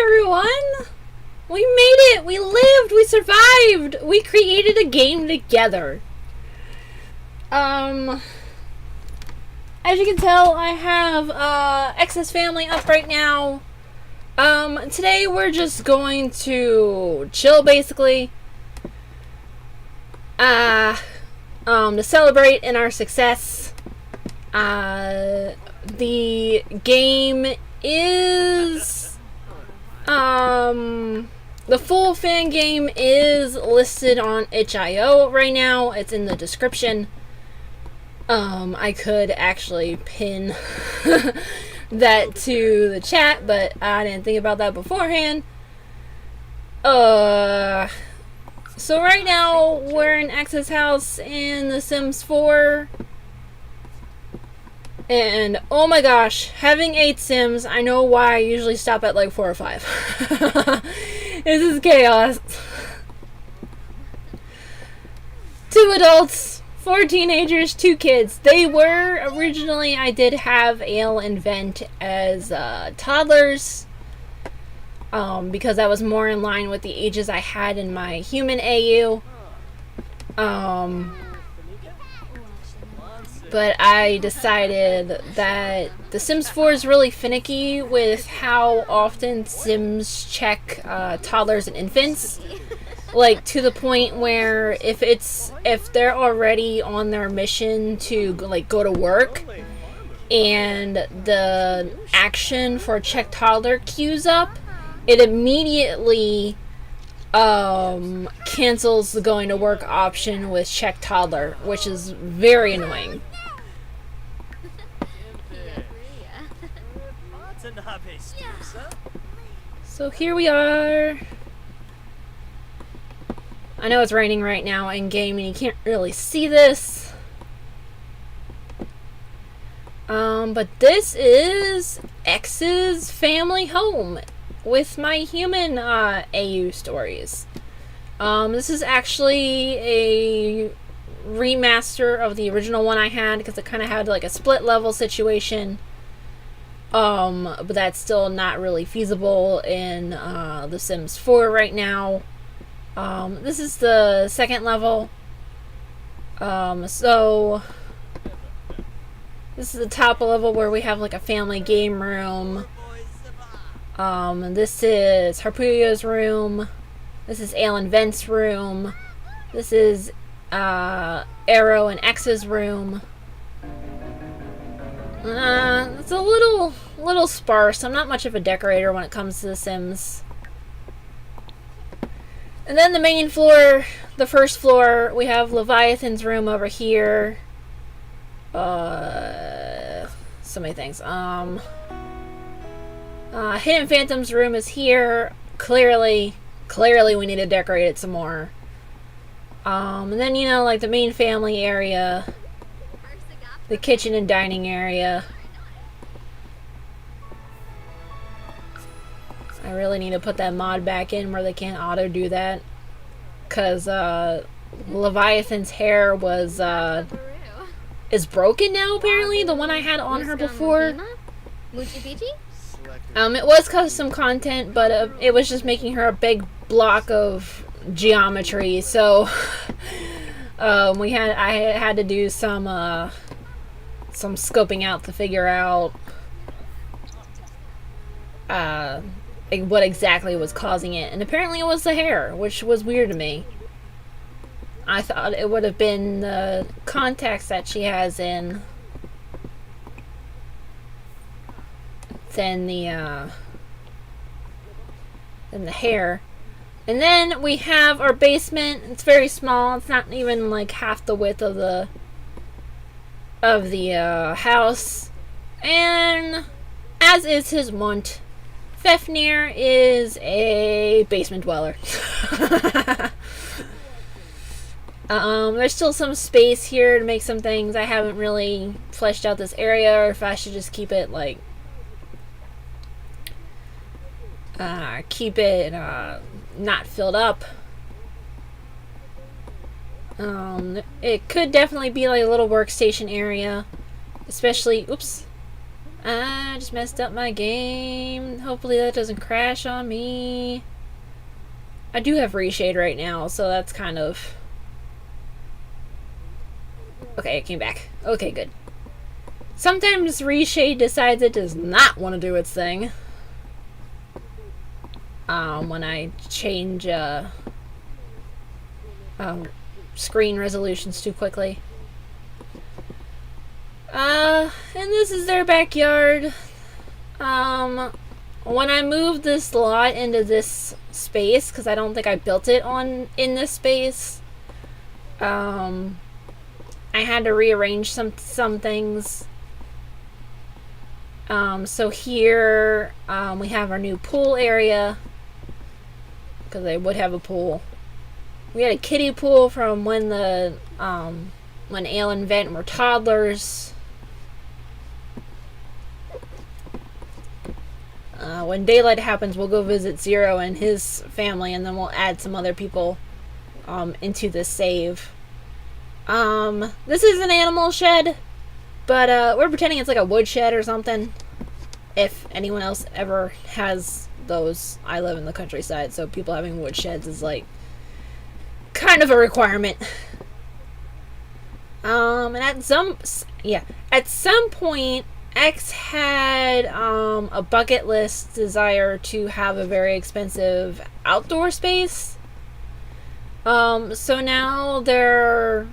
everyone! We made it! We lived! We survived! We created a game together. As you can tell, I have Excess Family up right now. Today we're just going to chill, basically. To celebrate in our success. The game is the full fan game is listed on itch.io right now. It's in the description. I could actually pin that to the chat, but I didn't think about that beforehand. So right now we're in X's house in The Sims 4. And oh my gosh, having 8 Sims, I know why I usually stop at like 4 or 5. This is chaos. 2 adults, 4 teenagers, 2 kids. They were originally, I did have Ale and Vent as toddlers. Because that was more in line with the ages I had in my human AU. But I decided that The Sims 4 is really finicky with how often Sims check toddlers and infants. Like, to the point where if they're already on their mission to like go to work and the action for check toddler queues up, it immediately cancels the going to work option with check toddler, which is very annoying. So here we are. I know it's raining right now in game and you can't really see this. But this is X's family home with my human AU stories. This is actually a remaster of the original one I had because it kind of had like a split level situation. But that's still not really feasible in The Sims 4 right now. This is the second level. So this is the top level where we have like a family game room. This is Harpulio's room. This is Ale and Vent's room. This is Arrow and X's room. It's a little sparse. I'm not much of a decorator when it comes to The Sims. And then the main floor, the first floor, we have Leviathan's room over here. So many things. Hidden Phantom's room is here. Clearly we need to decorate it some more. And then, you know, like the main family area, the kitchen and dining area. I really need to put that mod back in where they can't auto do that. Because Leviathan's hair was is broken now, apparently. The one I had on her before. It was custom content, but it was just making her a big block of geometry. So I had to do some scoping out to figure out what exactly was causing it, and apparently it was the hair, which was weird to me. I thought it would have been the contacts that she has in than the hair. And then we have our basement. It's very small. It's not even like half the width of the house. And as is his wont, Fefnir is a basement dweller. There's still some space here to make some things. I haven't really fleshed out this area, or if I should just keep it like not filled up. It could definitely be like a little workstation area, especially I just messed up my game. Hopefully that doesn't crash on me. I do have reshade right now, so that's kind of... Okay, it came back. Okay, good. Sometimes reshade decides it does not want to do its thing. When I change screen resolutions too quickly. And this is their backyard. When I moved this lot into this space, because I don't think I built it in this space, I had to rearrange some things. So here, we have our new pool area, because they would have a pool. We had a kiddie pool from when when Ale and Vent were toddlers. When daylight happens, we'll go visit Zero and his family, and then we'll add some other people into the save. This is an animal shed, but we're pretending it's like a wood shed or something. If anyone else ever has those. I live in the countryside, so people having wood sheds is like kind of a requirement. And at some point, X had a bucket list desire to have a very expensive outdoor space. So now the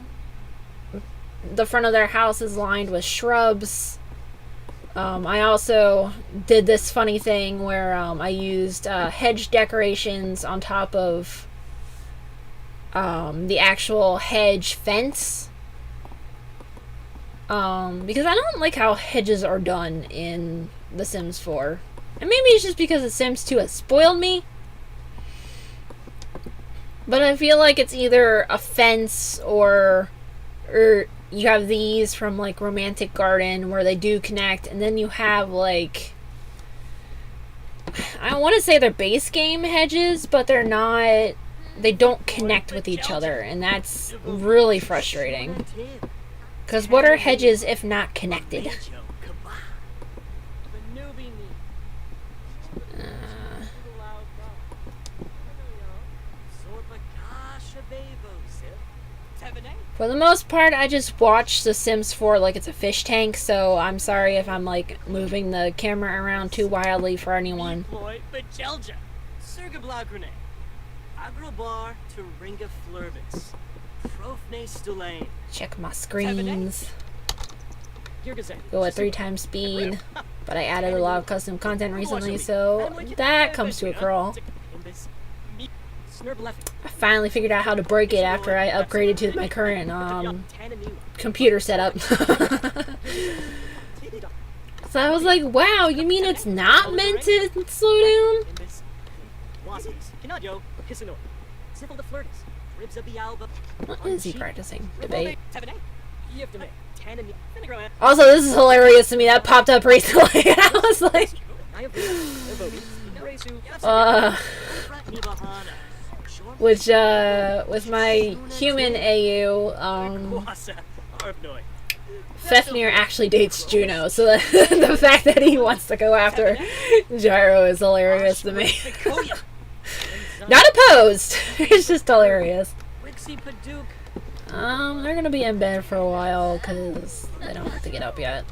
front of their house is lined with shrubs. I also did this funny thing where I used hedge decorations on top of the actual hedge fence. Because I don't like how hedges are done in The Sims 4. And maybe it's just because The Sims 2 has spoiled me. But I feel like it's either a fence or you have these from like Romantic Garden where they do connect, and then you have like, I want to say they're base game hedges, but they're not, they don't connect with each other, and that's really frustrating. Because what are hedges if not connected? For the most part, I just watch The Sims 4 like it's a fish tank, so I'm sorry if I'm like moving the camera around too wildly for anyone. Check my screens. Go at 3 times speed, but I added a lot of custom content recently, so that comes to a crawl. I finally figured out how to break it after I upgraded to my current computer setup. So I was like, wow, you mean it's not meant to slow down? What is he practicing? Debate. Also, this is hilarious to me. That popped up recently. I was like... Which, with my human AU, Fefnir actually dates Juno, so the fact that he wants to go after Gyro is hilarious to me. Not opposed! It's just hilarious. They're gonna be in bed for a while, because they don't have to get up yet.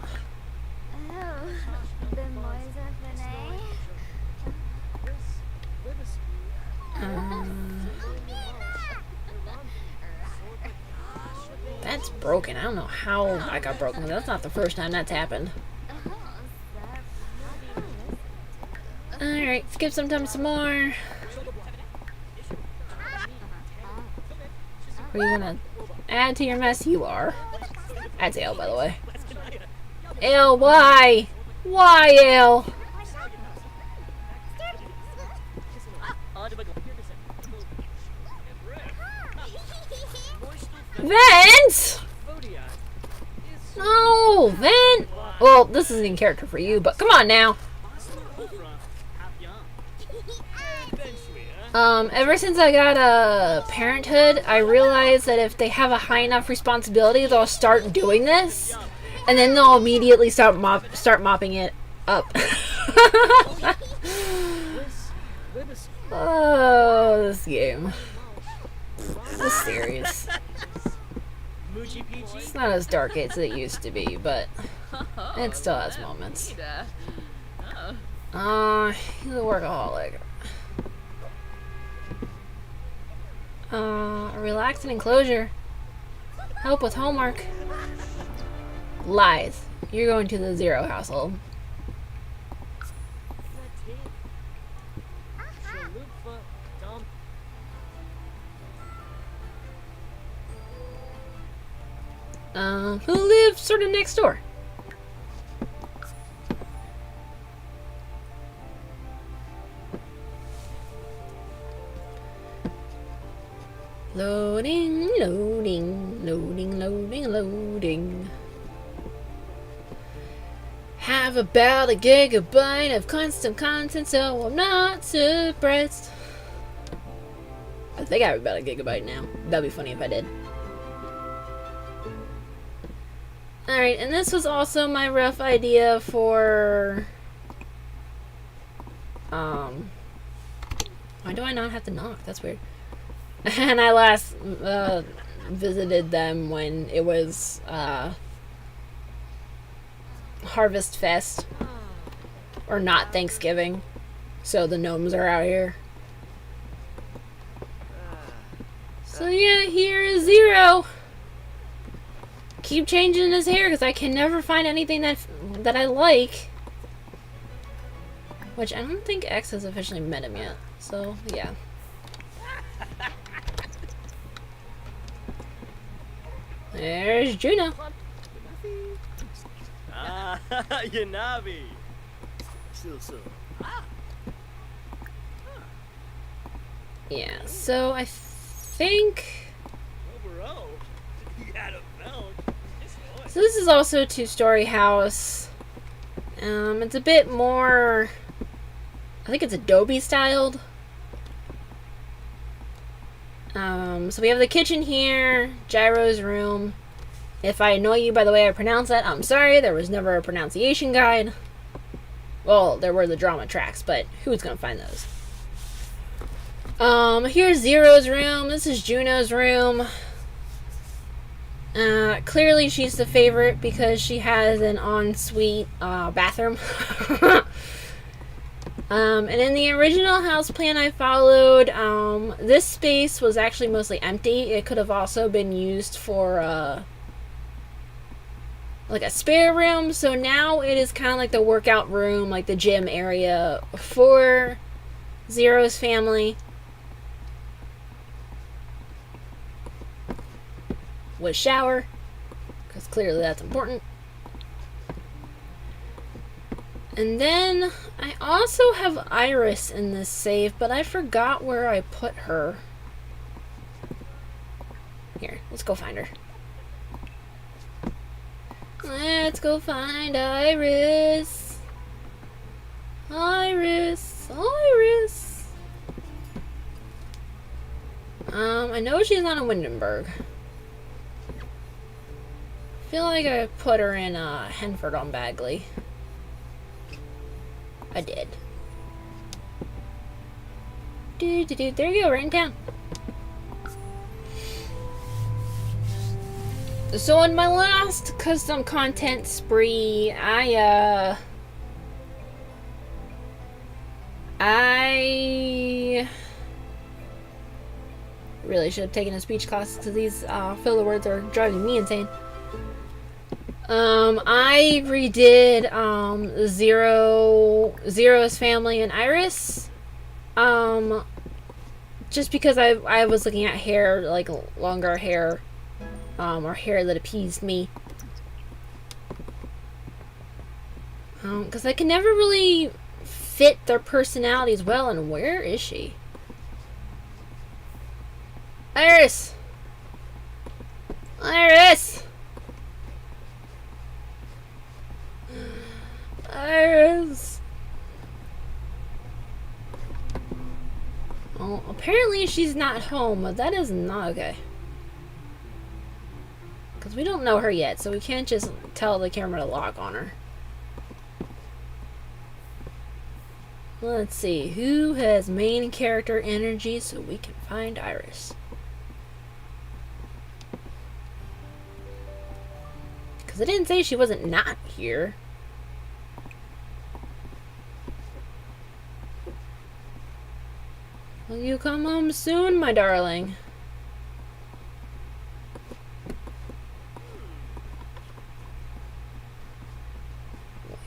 That's broken. I don't know how I got broken. That's not the first time that's happened. Alright, skip sometime some more. Are you gonna add to your mess? You are. That's Ale, by the way. Ale, why? Why, Ale? Vent! No, Vent! Well, this isn't in character for you, but come on now. Ever since I got Parenthood, I realized that if they have a high enough responsibility, they'll start doing this. And then they'll immediately start mopping it up. Oh, this game. This series. It's not as dark as it used to be, but it still has moments. He's a workaholic. A relaxing enclosure. Help with homework. Lies. You're going to the Zero household. Who lives sort of next door? Loading, loading, loading, loading, loading. Have about a gigabyte of constant content, so I'm not surprised. I think I have about a gigabyte now. That'd be funny if I did. Alright, and this was also my rough idea for... Why do I not have to knock? That's weird. And I last visited them when it was Harvest Fest. Or not Thanksgiving. So the gnomes are out here. So yeah, here is Zero. Keep changing his hair because I can never find anything that I like. Which I don't think X has officially met him yet. So yeah. There's Juno. Ah, Yanabi. Yeah, so I think... So this is also a two-story house. It's a bit more... I think it's Adobe styled. So we have the kitchen here, Gyro's room. If I annoy you by the way I pronounce that, I'm sorry. There was never a pronunciation guide. Well, there were the drama tracks, but who's gonna find those? Here's Zero's room. This is Juno's room. Clearly she's the favorite because she has an ensuite bathroom. And in the original house plan I followed, this space was actually mostly empty. It could have also been used for like a spare room. So now it is kind of like the workout room, like the gym area for Zero's family. With shower, because clearly that's important. And then I also have Iris in this save, but I forgot where I put her. Here, let's go find her. Let's go find Iris. Iris, Iris. I know she's not in Windenburg. I feel like I put her in Henford on Bagley. I did. There you go, right in town. So in my last custom content spree, I really should have taken a speech class because these filler words are driving me insane. I redid Zero's family and Iris. Just because I was looking at hair, like longer hair, or hair that appeased me. Because I can never really fit their personalities well. And where is she? Iris! Iris! Iris! Well, apparently she's not home, but that is not okay. Because Because we don't know her yet, so we can't just tell the camera to lock on her. Let's see. Who has main character energy so we can find Iris? Because it didn't say she wasn't not here. Will you come home soon, my darling?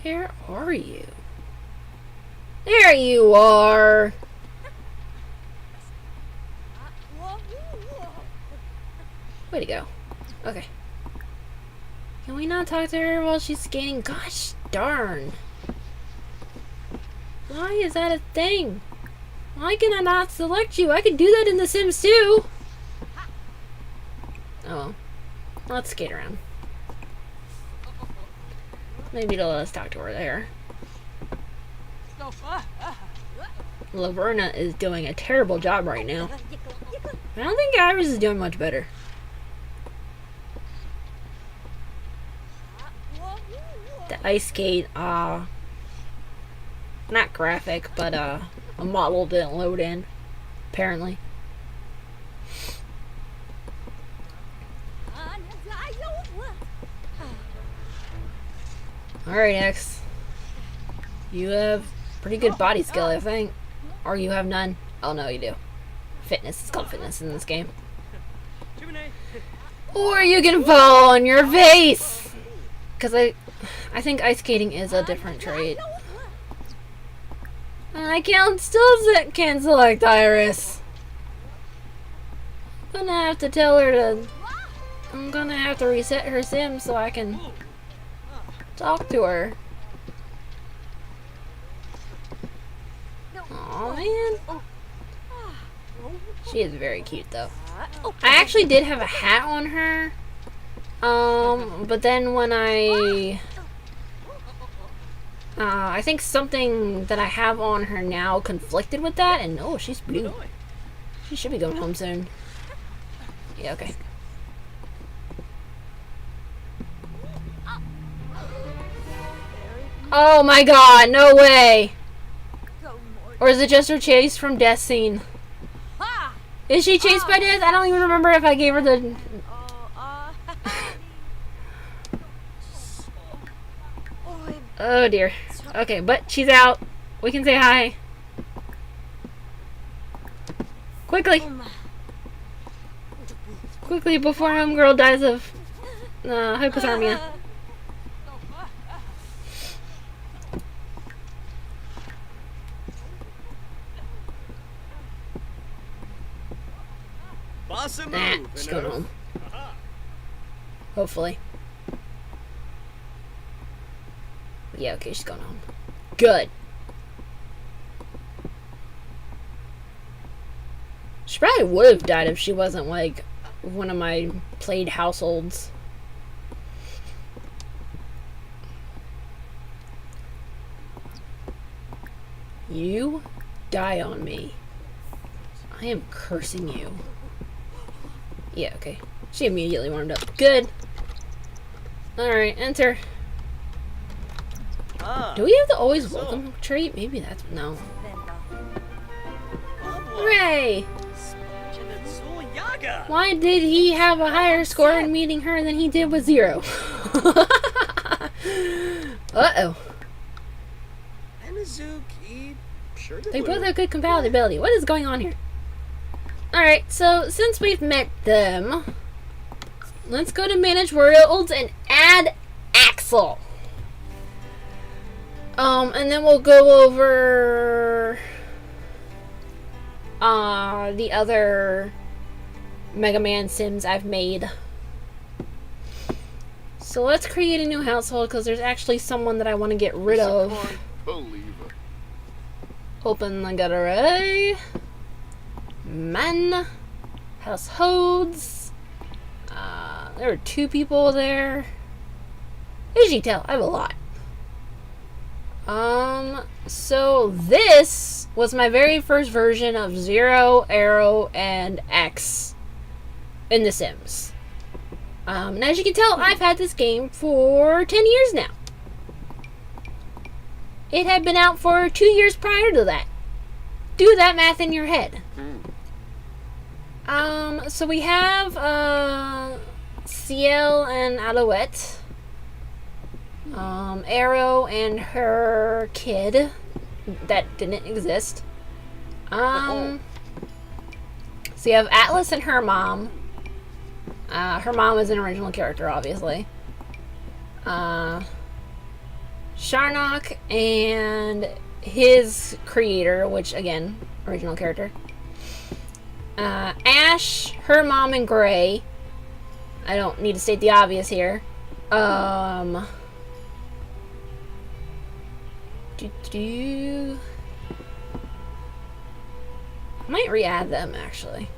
Where are you? There you are! Way to go. Okay. Can we not talk to her while she's skating? Gosh darn. Why is that a thing? Why can I not select you? I could do that in The Sims too. Oh well. Let's skate around. Maybe they'll let us talk to her there. Laverna is doing a terrible job right now. I don't think Iris is doing much better. The ice skate, not graphic, but a model didn't load in, apparently. Alright, X. You have pretty good body skill, I think. Or you have none. Oh no, you do. Fitness. It's called fitness in this game. Or you can fall on your face! Because I think ice skating is a different trait. I can't can't select Iris. I'm gonna have to tell her to... I'm gonna have to reset her sim so I can talk to her. Aw, man. She is very cute, though. I actually did have a hat on her. But then when I think something that I have on her now conflicted with that, and oh, she's blue. She should be going home soon. Yeah, okay. Oh my god, no way! Or is it just her chase from death scene? Is she chased by death? I don't even remember if I gave her the... Oh dear. Okay, but she's out. We can say hi. Quickly! Quickly before homegirl dies of hypothermia. Nah, she's going home. Hopefully. Yeah, okay, she's going home. Good. She probably would have died if she wasn't, like, one of my played households. You die on me. I am cursing you. Yeah, okay. She immediately warmed up. Good. Alright, enter. Do we have the always welcome trait? Maybe that's... no. Hooray! Why did he have a higher score in meeting her than he did with 0? Uh-oh. They both have good compatibility. What is going on here? Alright, so since we've met them, let's go to Manage Worlds and add Axel. And then we'll go over the other Mega Man Sims I've made. So let's create a new household because there's actually someone that I want to get rid of. Open the gallery. Men. Households. There are 2 people there. As you tell, I have a lot. So this was my very first version of 0, Arrow, and X in The Sims. And as you can tell, I've had this game for 10 years now. It had been out for 2 years prior to that. Do that math in your head. So we have Ciel and Alouette. Arrow and her kid that didn't exist. So you have Atlas and her mom. Her mom is an original character, obviously. Sharnock and his creator, which again, original character. Ash, her mom, and Gray. I don't need to state the obvious here. I might re-add them, actually.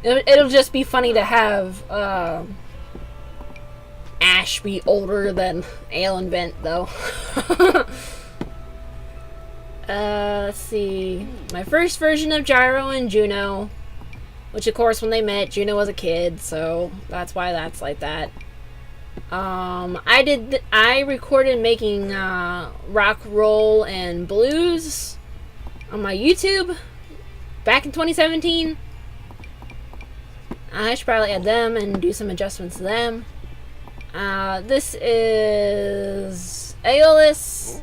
It'll just be funny to have Ash be older than Ale and Vent, though. Let's see. My first version of Gyro and Juno, which of course when they met, Juno was a kid, so that's why that's like that. I recorded making rock, roll, and blues on my YouTube back in 2017. I should probably add them and do some adjustments to them. This is Aeolus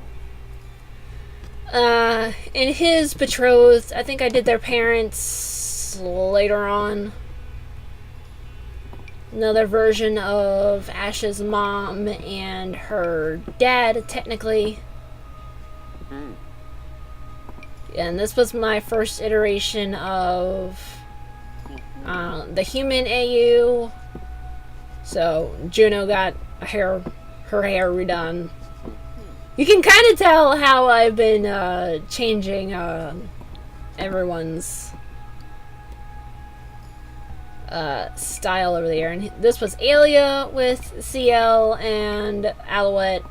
and his betrothed. I think I did their parents later on. Another version of Ash's mom and her dad, technically. And this was my first iteration of the human AU. So Juno got her hair redone. You can kind of tell how I've been changing everyone's style over there. And this was Alia with CL and Alouette.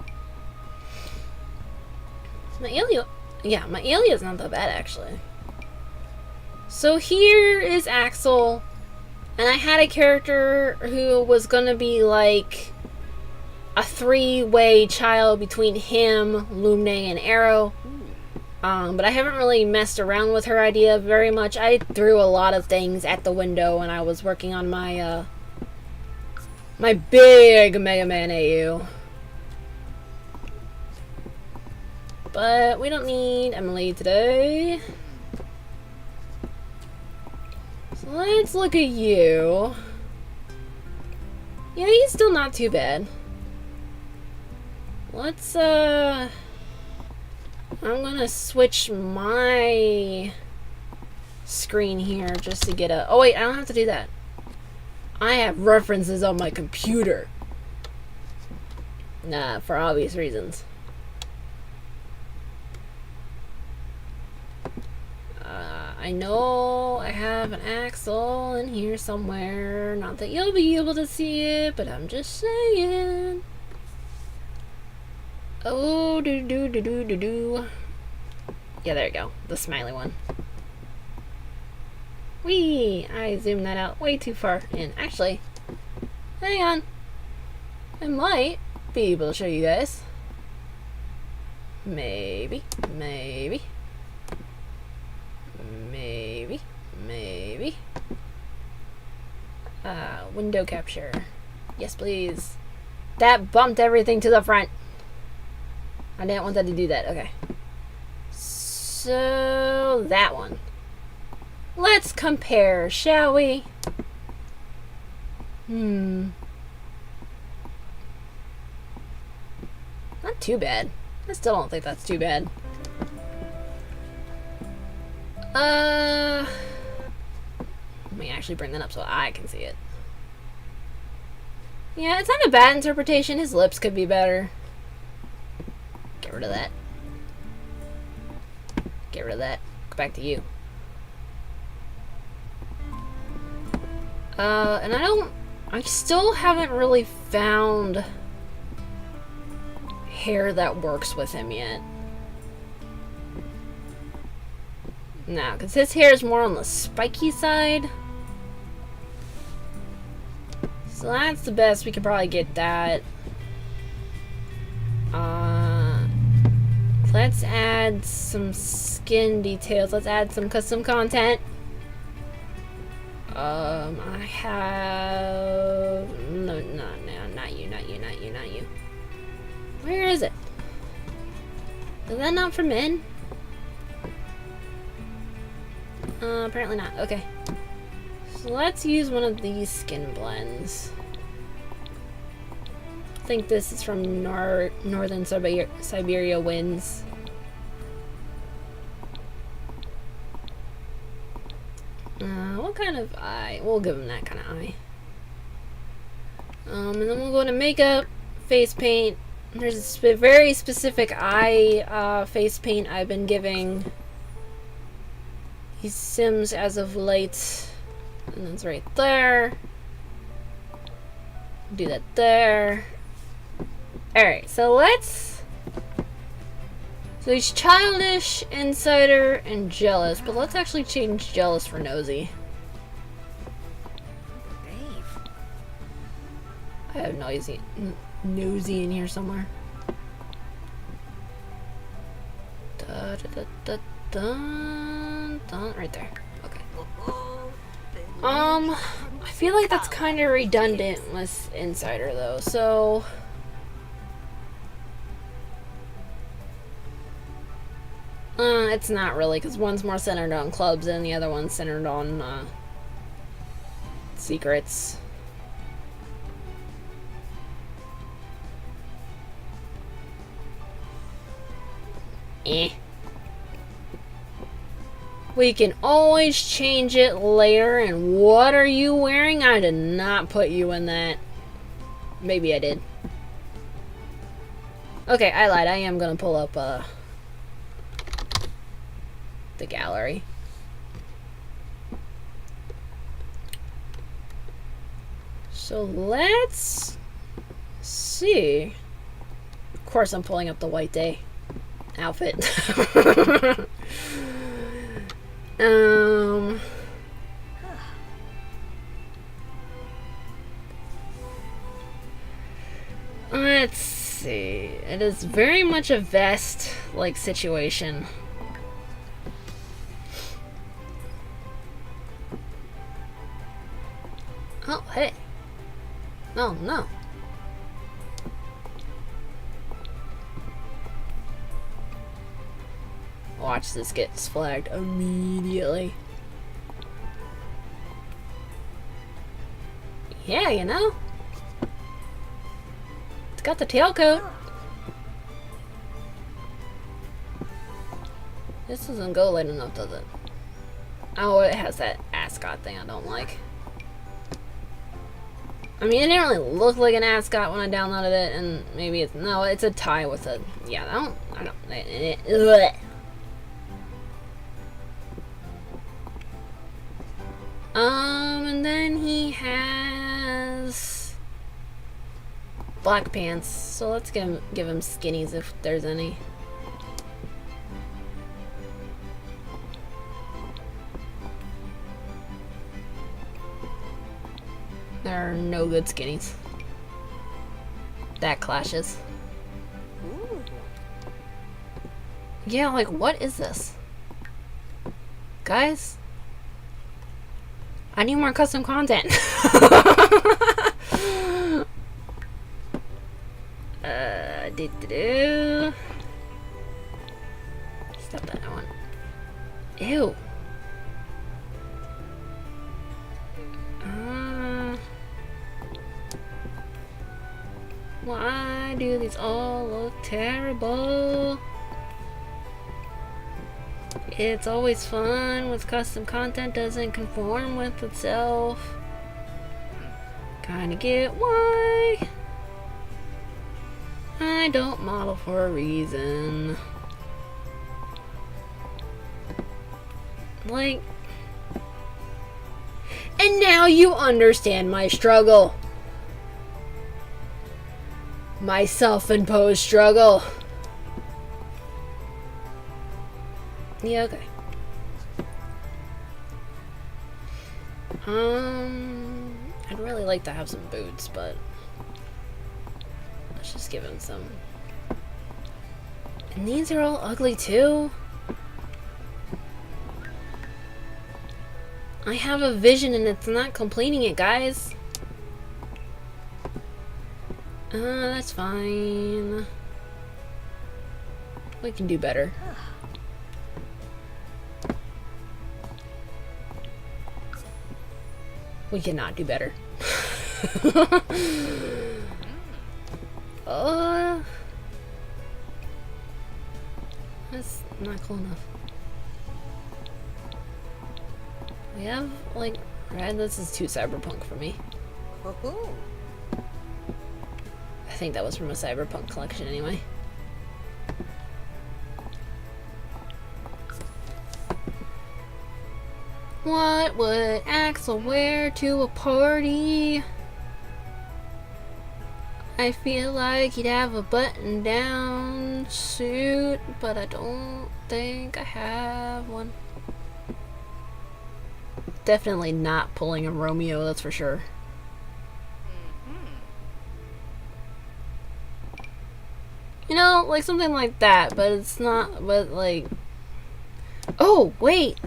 My Alia is not that bad, actually. So here is Axel, and I had a character who was gonna be like a three-way child between him, Lumne, and Arrow. But I haven't really messed around with her idea very much. I threw a lot of things at the window when I was working on my my big Mega Man AU. But we don't need Emily today. So let's look at you. Yeah, he's still not too bad. Let's, I'm gonna switch my screen here just to get a... Oh wait, I don't have to do that. I have references on my computer. Nah, for obvious reasons. I know I have an Axel in here somewhere. Not that you'll be able to see it, but I'm just saying. Oh, do. Yeah, there you go. The smiley one. Whee! I zoomed that out way too far in. Actually, hang on. I might be able to show you guys. Maybe. Window capture. Yes, please. That bumped everything to the front. I didn't want that to do that. Okay. So, that one. Let's compare, shall we? Not too bad. I still don't think that's too bad. Let me actually bring that up so I can see it. Yeah, it's not a bad interpretation. His lips could be better. Get rid of that. Get rid of that. Go back to you. And I still haven't really found hair that works with him yet. No, because his hair is more on the spiky side. So that's the best we could probably get that. Let's add some skin details. Let's add some custom content. I have... No, not you. Where is it? Is that not for men? Apparently not. Okay. So let's use one of these skin blends. I think this is from Northern Siberia winds. What kind of eye? We'll give him that kind of eye. And then we'll go to makeup, face paint. There's a very specific eye face paint I've been giving these Sims as of late. And it's right there. Do that there. Alright, so let's... So he's childish, insider, and jealous. But let's actually change jealous for nosy. I have nosy in here somewhere. Right there. Okay. I feel like that's kind of redundant with insider though. So it's not really, because one's more centered on clubs and the other one's centered on secrets. We can always change it later. And what are you wearing? I did not put you in that. Maybe I did. Okay, I lied. I am gonna pull up the gallery. So let's see. Of course I'm pulling up the White Day outfit. Let's see. It is very much a vest-like situation. Oh, hey. Oh, no. Watch this gets flagged immediately. Yeah, you know. It's got the tailcoat. This doesn't go light enough, does it? Oh, it has that ascot thing I don't like. I mean, it didn't really look like an ascot when I downloaded it, and maybe it's... No, it's a tie with a... Yeah, I don't... Ugh. And then he has black pants. So let's give him skinnies if there's any. There are no good skinnies. That clashes. Ooh. Yeah, like what is this? Guys? I need more custom content. Stop that one. Ew. Why do these all look terrible? It's always fun when custom content doesn't conform with itself. Kinda get why I don't model for a reason. Like, and now you understand my struggle. My self-imposed struggle. Yeah, okay. I'd really like to have some boots, but let's just give him some. And these are all ugly too. I have a vision and it's not completing it, guys. That's fine. We can do better. We cannot do better. That's not cool enough. We have, like, red. This is too cyberpunk for me. I think that was from a cyberpunk collection anyway. What would Axel wear to a party? I feel like he'd have a button-down suit, but I don't think I have one. Definitely not pulling a Romeo, that's for sure. You know, like something like that, but it's not, but like... Oh, wait!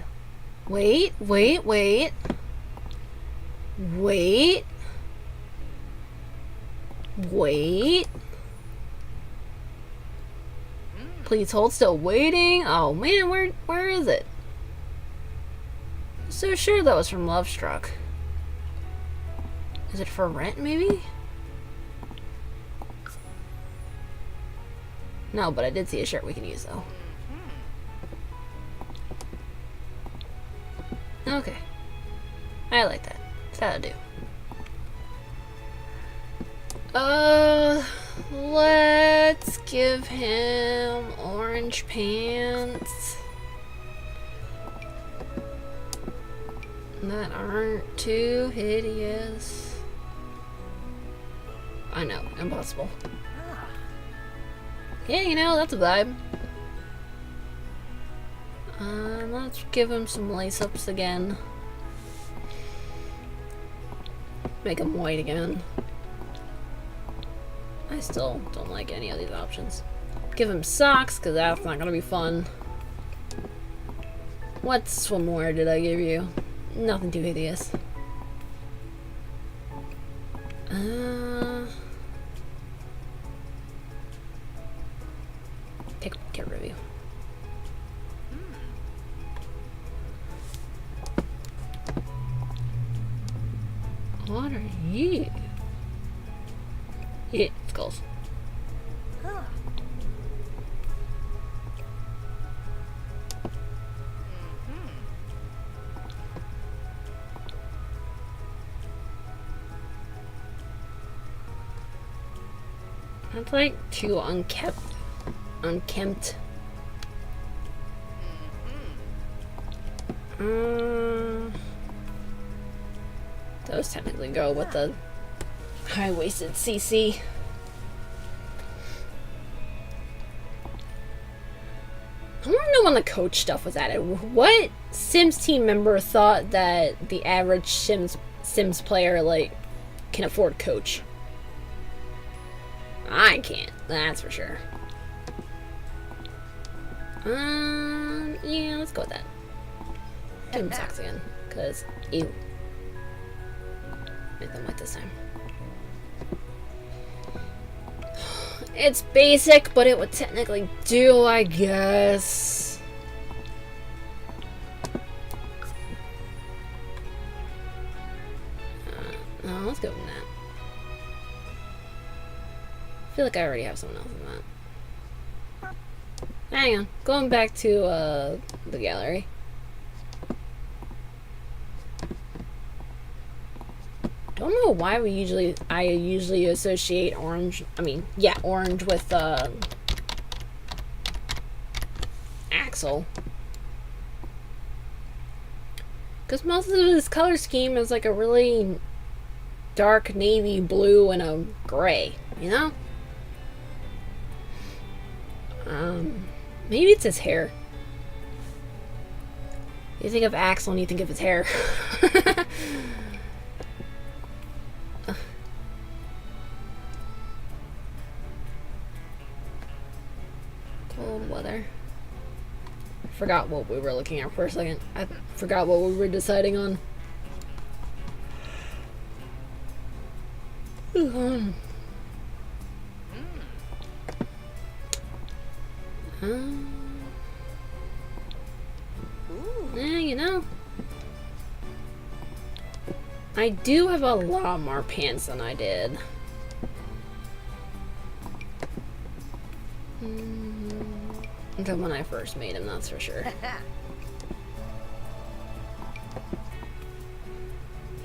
Wait. Please hold still. Waiting. Oh man, where is it? So sure that was from Love Struck. Is it for rent maybe? No, but I did see a shirt we can use though. Okay. I like that. That'll do. Let's give him orange pants that aren't too hideous. I know, impossible. Yeah, you know, that's a vibe. Let's give him some lace-ups again. Make him white again. I still don't like any of these options. Give him socks, because that's not going to be fun. What swimwear did I give you? Nothing too hideous. Take a care review. What are you? Yeah, skulls. That's like too unkempt. Those technically go with the high-waisted CC. I want to know when the coach stuff was added. What Sims team member thought that the average Sims player like can afford coach? I can't. That's for sure. Yeah, let's go with that. Give him socks again, cause ew. Make them white this time. It's basic, but it would technically do, I guess. No, let's go with that. I feel like I already have someone else in that. Hang on, going back to the gallery. Don't know why I usually associate orange. I mean, yeah, orange with Axel. Because most of his color scheme is like a really dark navy blue and a gray, you know? Maybe it's his hair. You think of Axel and you think of his hair. Cold weather. Forgot what we were looking at for a second. I forgot what we were deciding on. You know, I do have a lot more pants than I did. Until when I first made him, that's for sure.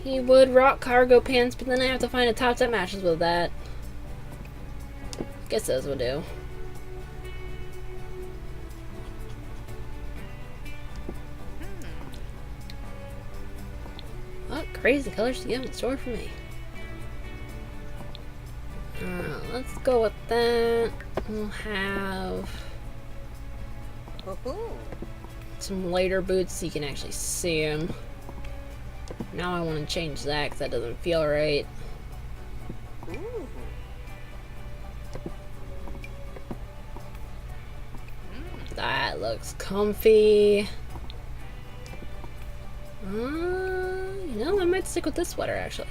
He would rock cargo pants, but then I have to find a top that matches with that. Guess those will do. What crazy colors do you have in store for me? Let's go with that. We'll have some lighter boots so you can actually see them. Now I want to change that because that doesn't feel right. That looks comfy. You know, I might stick with this sweater actually.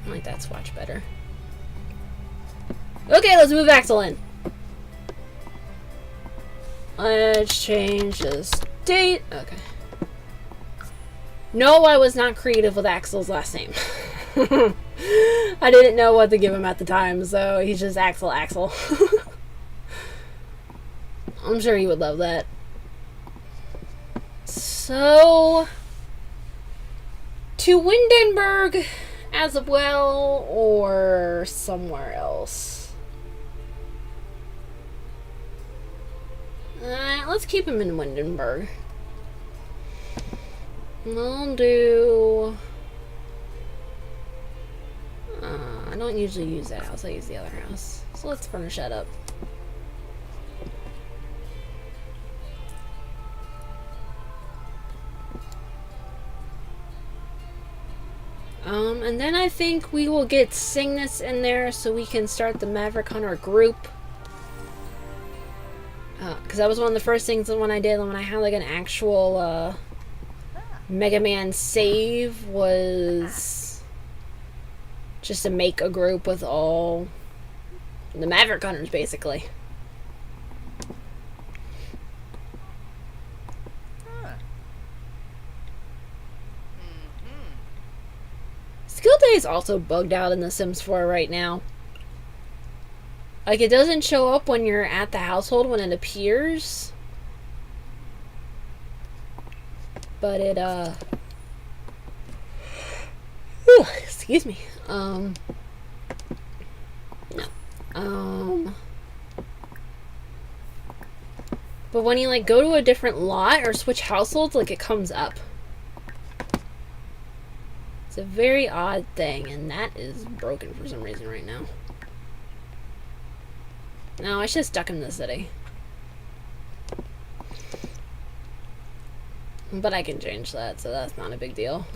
I like that swatch better. Okay, let's move Axel in. Let's change the state. Okay. No, I was not creative with Axel's last name. I didn't know what to give him at the time, so he's just Axel. I'm sure he would love that. So, to Windenburg as well, or somewhere else? Let's keep him in Windenburg. I'll do... I don't usually use that house, I use the other house. So let's furnish that up. And then I think we will get Cygnus in there so we can start the Maverick Hunter group. Because that was one of the first things when I did when I had like an actual Mega Man save was just to make a group with all the Maverick Hunters basically. Skill Day is also bugged out in The Sims 4 right now. Like, it doesn't show up when you're at the household when it appears. But it, excuse me. No. But when you, like, go to a different lot or switch households, like, it comes up. It's a very odd thing, and that is broken for some reason right now. No, I should have stuck him in the city. But I can change that, so that's not a big deal.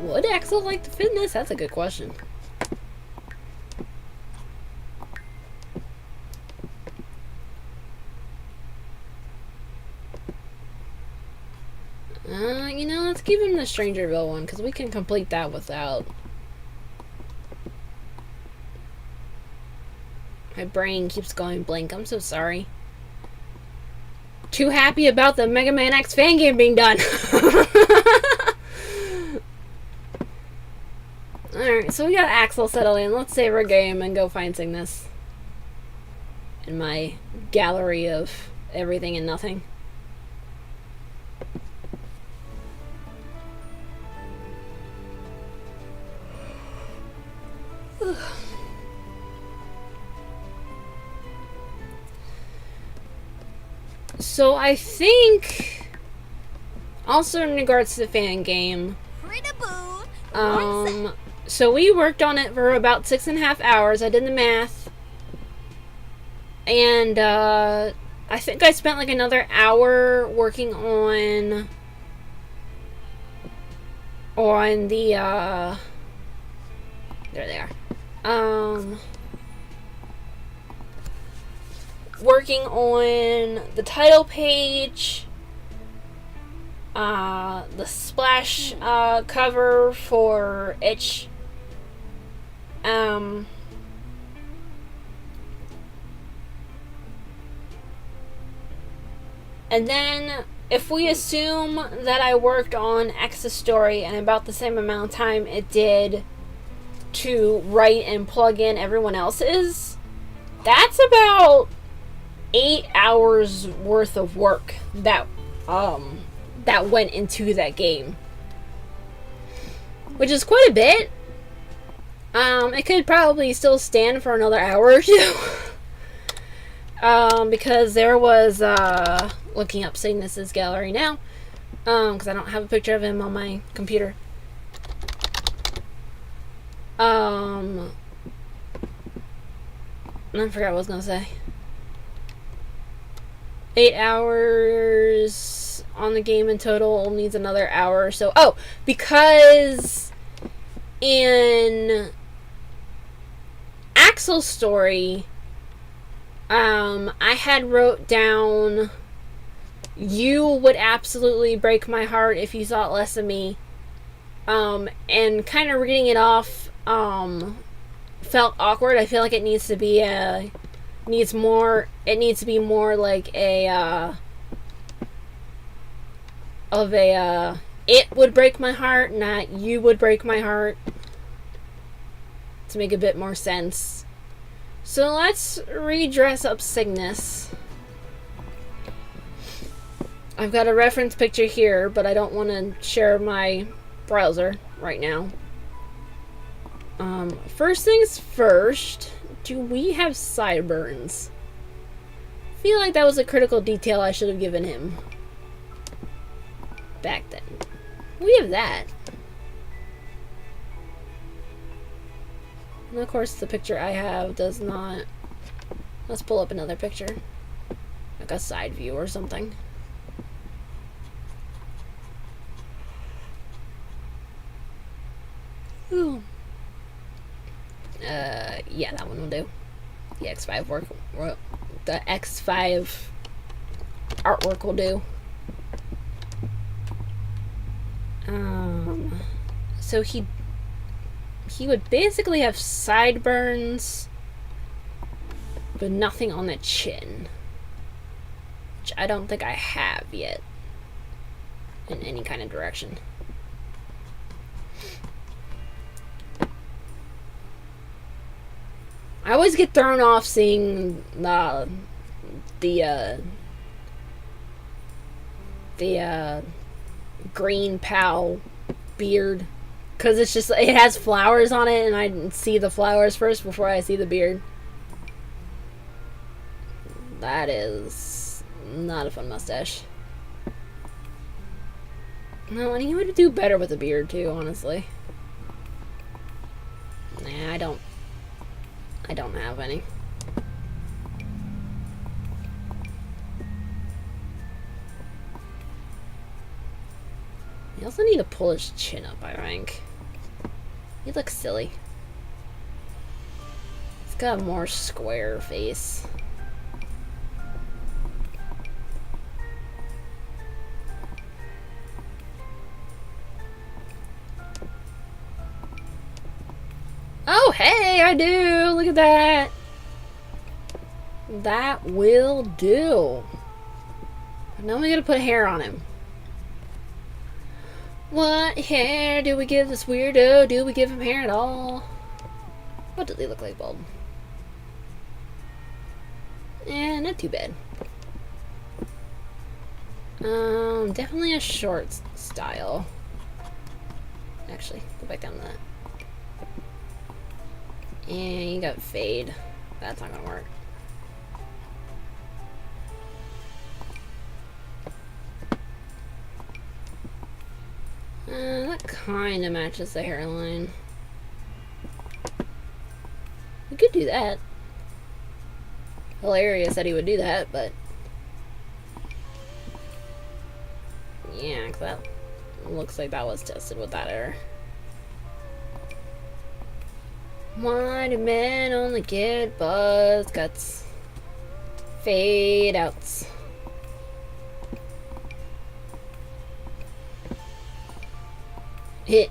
Would Axel like the fitness? That's a good question. You know, let's give him the Strangerville one, because we can complete that without... My brain keeps going blank. I'm so sorry. Too happy about the Mega Man X fan game being done. Alright, so we got Axel settled in. Let's save our game and go find Cygnus. In my gallery of everything and nothing. So I think, also in regards to the fan game, so we worked on it for about 6.5 hours. I did the math, and I think I spent like another hour working on the there they are. Working on the title page, the splash cover for Itch. And then, if we assume that I worked on X's story in about the same amount of time it did to write and plug in everyone else's, that's about 8 hours worth of work that went into that game, which is quite a bit. It could probably still stand for another hour or two. Because there was, looking up Cygnus's gallery now, because I don't have a picture of him on my computer. I forgot what I was gonna say. 8 hours on the game in total, needs another hour or so. Oh, because in Axel's story, I had wrote down, you would absolutely break my heart if you thought less of me. And kind of reading it off, felt awkward. I feel like it needs to be more like it would break my heart, not you would break my heart, to make a bit more sense. So let's redress up Cygnus. I've got a reference picture here, but I don't want to share my browser right now. First things first, do we have sideburns? I feel like that was a critical detail I should have given him back then. We have that. And of course the picture I have does not. Let's pull up another picture. Like a side view or something. Ooh. Yeah, that one will do. The X5 the X5 artwork will do. So he would basically have sideburns, but nothing on the chin, which I don't think I have yet in any kind of direction. I always get thrown off seeing the green POW beard, because it's just, it has flowers on it and I see the flowers first before I see the beard. That is not a fun mustache. No, and he would do better with a beard too, honestly. Nah, I don't have any. You also need to pull his chin up, I think. He looks silly. He's got a more square face. Oh, hey, I do! Look at that! That will do. Now we gotta put hair on him. What hair do we give this weirdo? Do we give him hair at all? What does he look like, bald? Not too bad. Definitely a short style. Actually, go back down to that. And you got fade. That's not gonna work. That kind of matches the hairline. We could do that. Hilarious that he would do that, but Yeah, 'cause that looks like that was tested with that error. Why do men only get buzz cuts? Fade outs. Hit.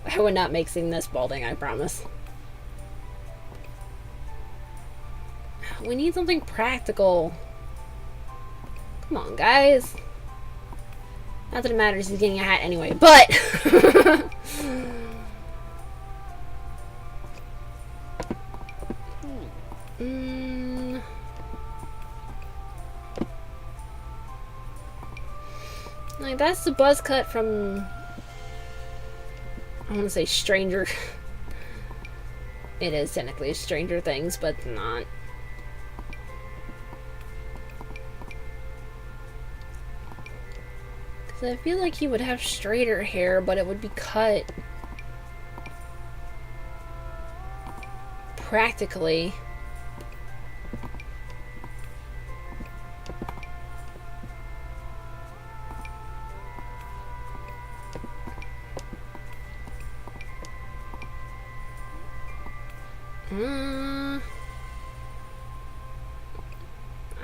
I would not make seeing this balding, I promise. We need something practical. Come on, guys. Not that it matters, he's getting a hat anyway, but... Like, that's the buzz cut from... I want to say Stranger... It is technically Stranger Things, but not. Because I feel like he would have straighter hair, but it would be cut... practically.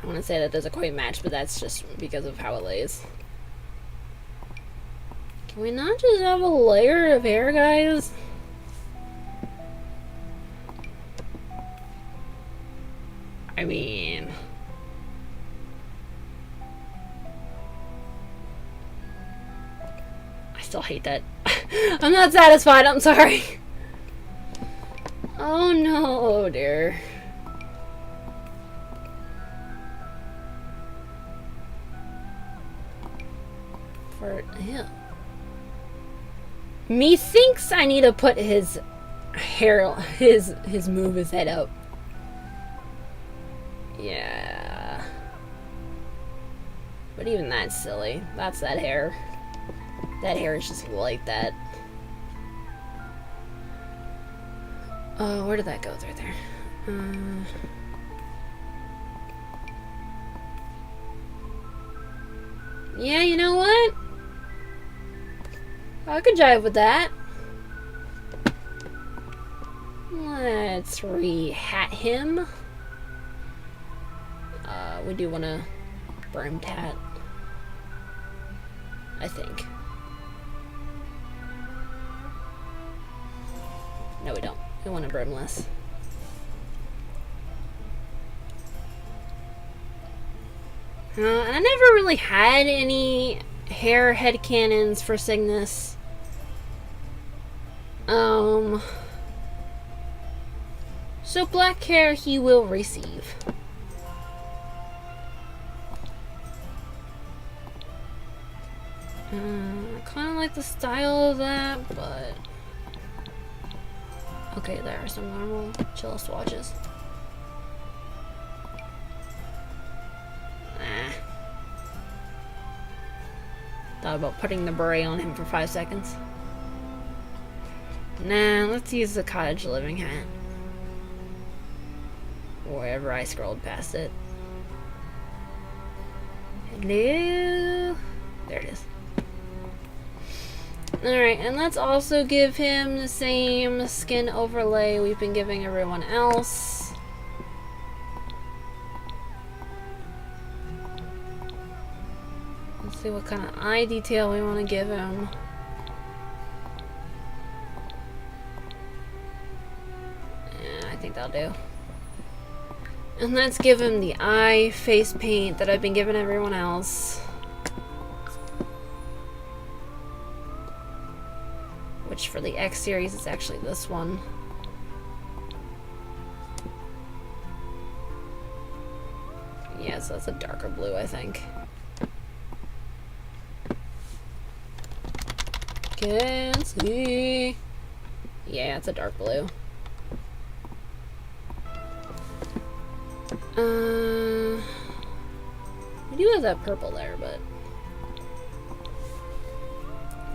I want to say that doesn't quite match, but that's just because of how it lays. Can we not just have a layer of hair, guys? I mean... I still hate that. I'm not satisfied, I'm sorry. Oh no, oh dear. Yeah. Methinks I need to put his hair, move his head up. Yeah. But even that's silly. That's that hair. That hair is just like that. Oh, where did that go? It's right there. Yeah, you know what? I could jive with that. Let's re-hat him. We do want a brimmed hat, I think. No, we don't. We want a brimless. I never really had any hair headcanons for Cygnus. So black hair he will receive. I kind of like the style of that, but... Okay, there are some normal chill swatches. Thought about putting the beret on him for 5 seconds. Nah, let's use the cottage living hat. Wherever I scrolled past it. Hello? There it is. Alright, and let's also give him the same skin overlay we've been giving everyone else. Let's see what kind of eye detail we want to give him. Yeah, I think that'll do. And let's give him the eye face paint that I've been giving everyone else. Which for the X series is actually this one. Yeah, so that's a darker blue, I think. Can't see. Yeah, it's a dark blue. We do have that purple there, but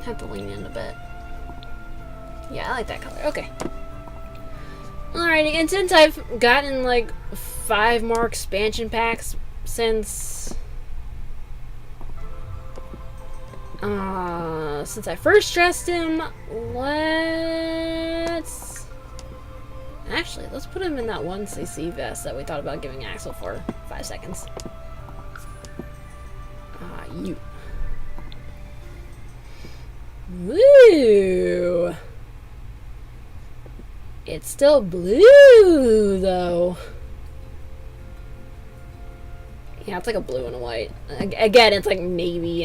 have to lean in a bit. Yeah, I like that color. Okay. Alrighty, and since I've gotten like 5 more expansion packs since Since I first dressed him, let's put him in that 1cc vest that we thought about giving Axel for 5 seconds. You. Woo! It's still blue, though. Yeah, it's like a blue and a white. Again, it's like navy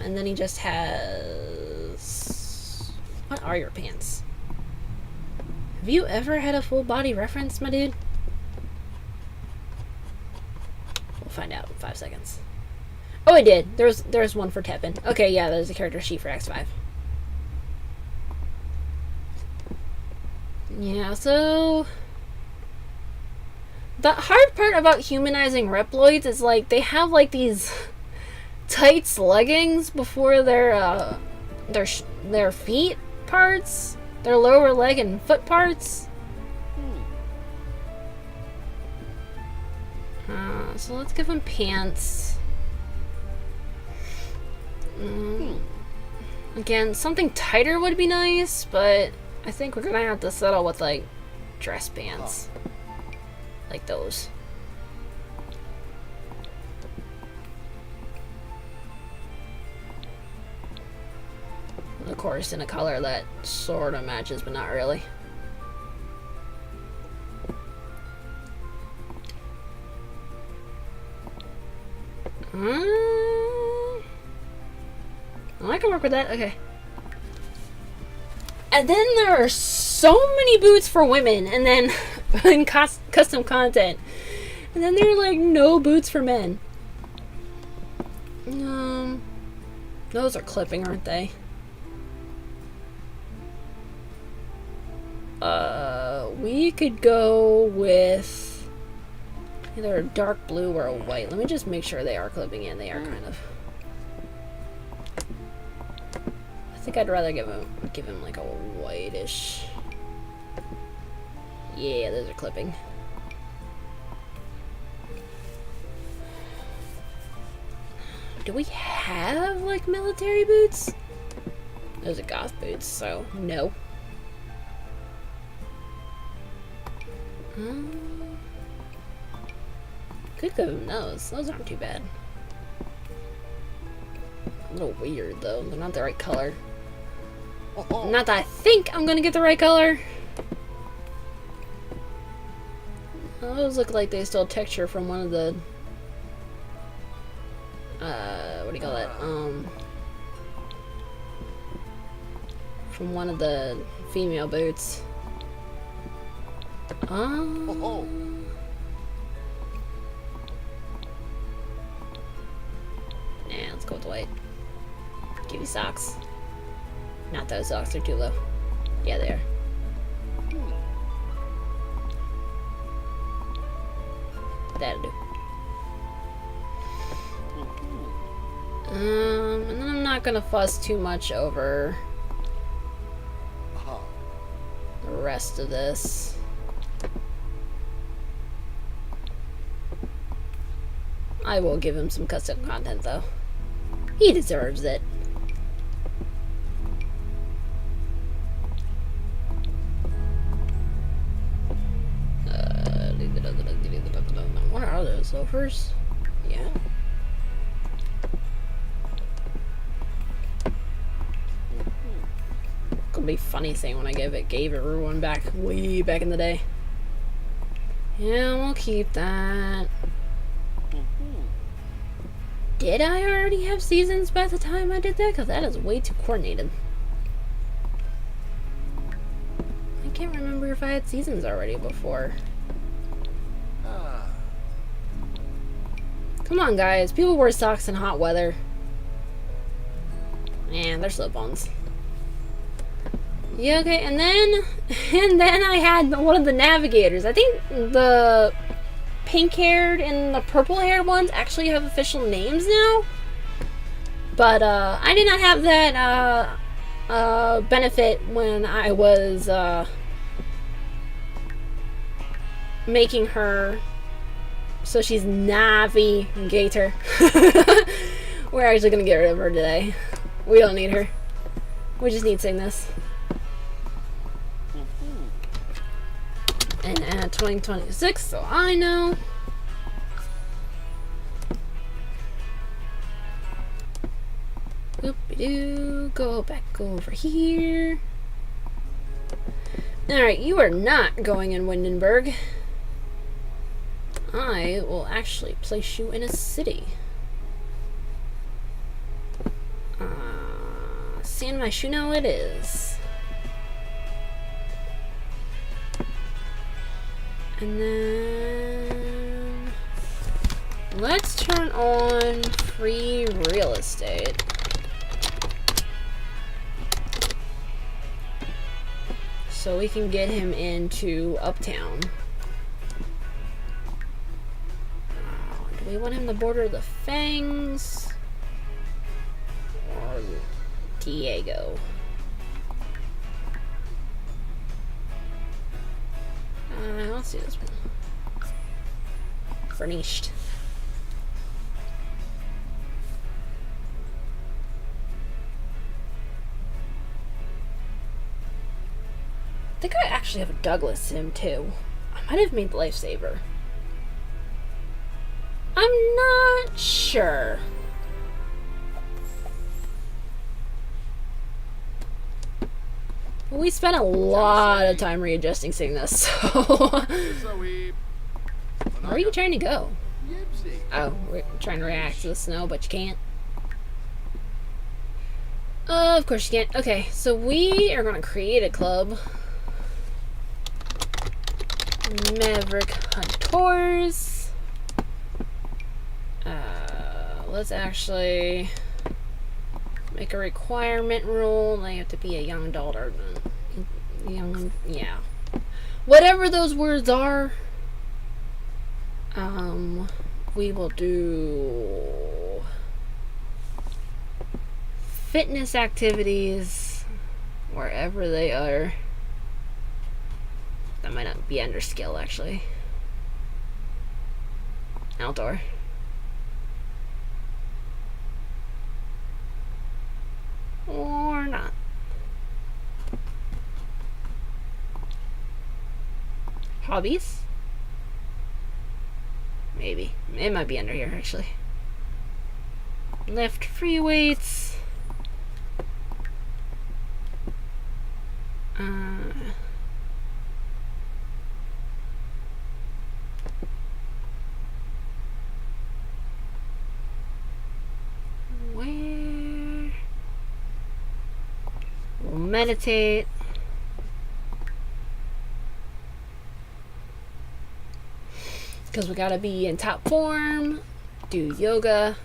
and then he just has... What are your pants? Have you ever had a full body reference, my dude? We'll find out in 5 seconds. Oh, I did. There's one for Tepin. Okay, yeah, there's a character sheet for X5. Yeah, so... The hard part about humanizing Reploids is, like, they have, like, these tights leggings before their feet parts, their lower leg and foot parts. So let's give them pants. Again, something tighter would be nice, but I think we're gonna have to settle with, like, dress pants. Like those. Of course, in a color that sort of matches, but not really. I can work with that. Okay. And then there are so many boots for women, and then in custom content, and then there are like no boots for men. Those are clipping, aren't they? We could go with either a dark blue or a white. Let me just make sure they are clipping in. They are kind of. I think I'd rather give him like a whitish. Yeah, those are clipping. Do we have like military boots? Those are goth boots, so no. Could give him those. Those aren't too bad. A little weird though. They're not the right color. Not that I think I'm gonna get the right color. Those look like they stole texture from one of the what do you call that? From one of the female boots. Yeah, let's go with the white. Give you socks. Not those socks, they're too low. Yeah, they are. That'll do. And then I'm not gonna fuss too much over the rest of this. I will give him some custom content though. He deserves it. What are those, loafers? Yeah. Gonna be a funny thing when I gave everyone back way back in the day. Yeah, we'll keep that. Did I already have seasons by the time I did that? Because that is way too coordinated. I can't remember if I had seasons already before. Come on, guys. People wear socks in hot weather. Man, they're slip-ons. Yeah, okay, and then I had one of the navigators. I think the pink-haired and the purple-haired ones actually have official names now. But I did not have that benefit when I was making her So she's navigator. We're actually gonna get rid of her today. We don't need her. We just need Cygnus. And at 2026, so I know. Whoop-de-doo. Go back over here. Alright, you are not going in Windenburg. I will actually place you in a city. San Myshuno it is. And then let's turn on free real estate. So we can get him into Uptown. Do we want him to border the Fangs? Or Diego? Let's do this one. Furnished. I think I actually have a Douglas sim too. I might have made the Lifesaver. I'm not sure. We spent a lot of time readjusting Cygnus, so... Where are you trying to go? Oh, we're trying to react to the snow, but you can't. Of course you can't. Okay, so we are going to create a club. Maverick Hunters. Let's actually make a requirement rule. They have to be a young adult or young, yeah. Whatever those words are. We will do fitness activities wherever they are. That might not be under skill, actually. Outdoor. Or not. Hobbies? Maybe. It might be under here, actually. Lift free weights. Where? We'll meditate. Because we gotta be in top form. Do yoga.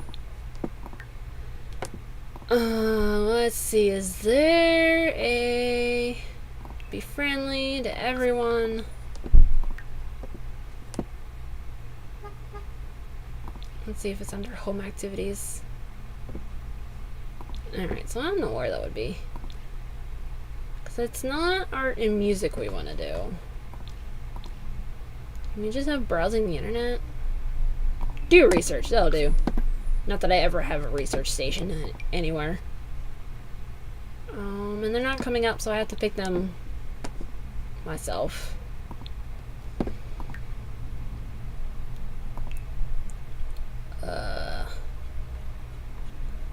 Let's see. Is there a be friendly to everyone? Let's see if it's under home activities. Alright, so I don't know where that would be. Because it's not art and music we want to do. Can you just have browsing the internet? Do research, that'll do. Not that I ever have a research station anywhere. And they're not coming up, so I have to pick them myself.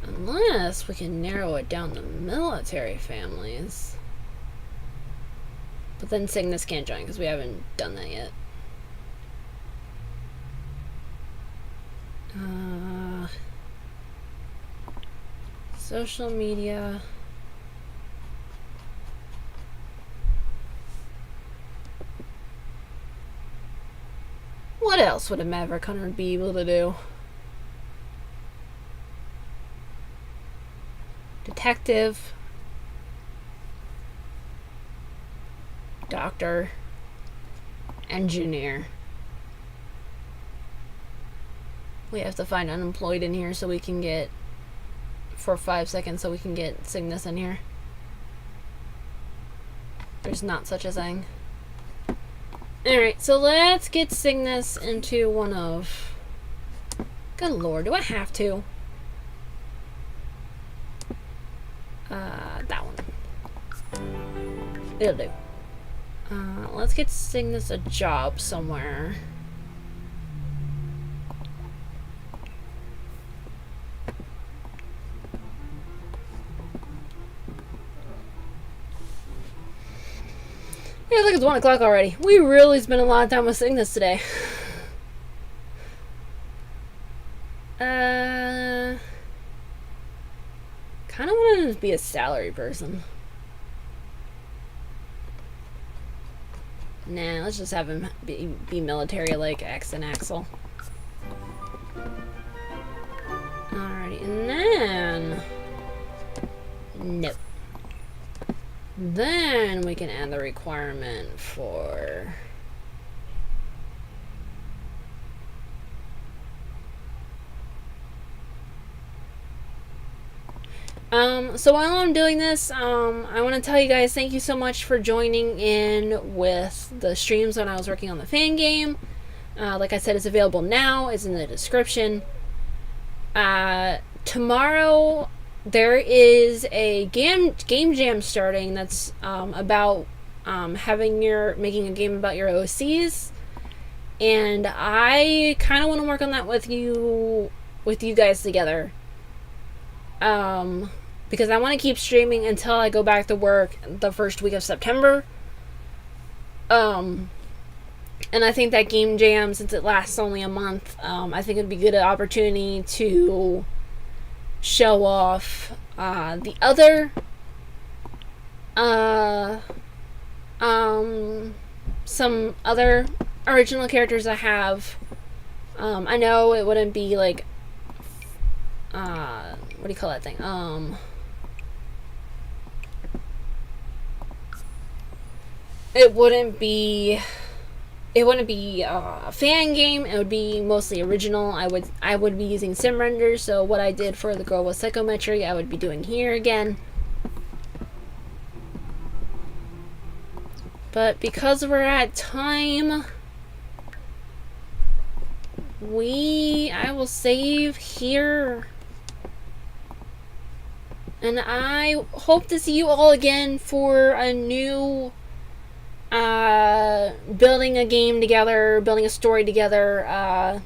Unless we can narrow it down to military families. But then Cygnus can't join because we haven't done that yet. Social media. What else would a Maverick Hunter be able to do? Detective. Doctor. Engineer. We have to find unemployed in here so we can get, for 5 seconds, so we can get Cygnus in here. There's not such a thing. Alright, so let's get Cygnus into one of... Good lord, do I have to? That one. It'll do. Let's get Cygnus a job somewhere. Yeah, look, it's 1 o'clock already. We really spent a lot of time with Cygnus today. Kind of wanted him to be a salary person. Nah, let's just have him be military like X and Axel. Alrighty, and then... Nope. Then we can add the requirement for... So while I'm doing this, I want to tell you guys thank you so much for joining in with the streams when I was working on the fan game. Like I said, it's available now. It's in the description. Tomorrow there is a game jam starting that's about making a game about your OCs, and I kind of want to work on that with you guys together. Because I want to keep streaming until I go back to work the first week of September. And I think that game jam, since it lasts only a month, I think it'd be a good opportunity to show off the other some other original characters I have. I know it wouldn't be like what do you call that thing? It wouldn't be a fan game. It would be mostly original. I would be using sim renders, so what I did for the girl with psychometry I would be doing here again. But because we're at time, I will save here. And I hope to see you all again for a new building a game together, building a story together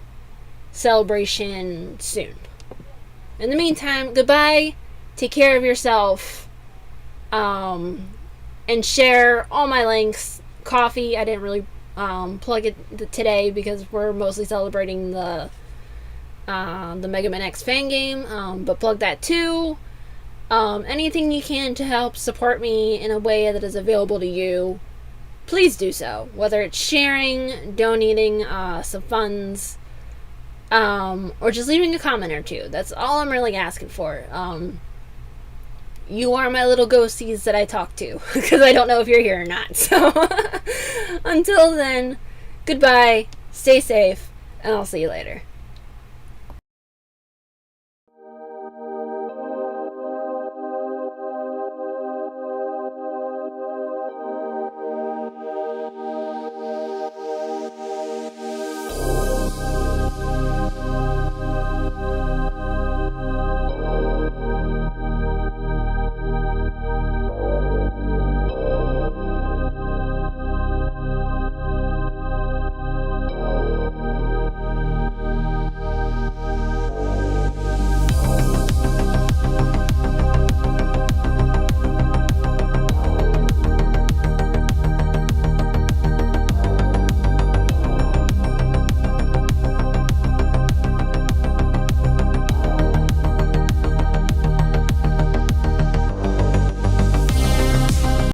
celebration soon. In the meantime, goodbye, take care of yourself, and share all my links. Coffee, I didn't really plug it today because we're mostly celebrating the Mega Man X fan game, but plug that too. Anything you can to help support me in a way that is available to you, please do so. Whether it's sharing, donating some funds, or just leaving a comment or two. That's all I'm really asking for. You are my little ghosties that I talk to, because I don't know if you're here or not. So, until then, goodbye, stay safe, and I'll see you later.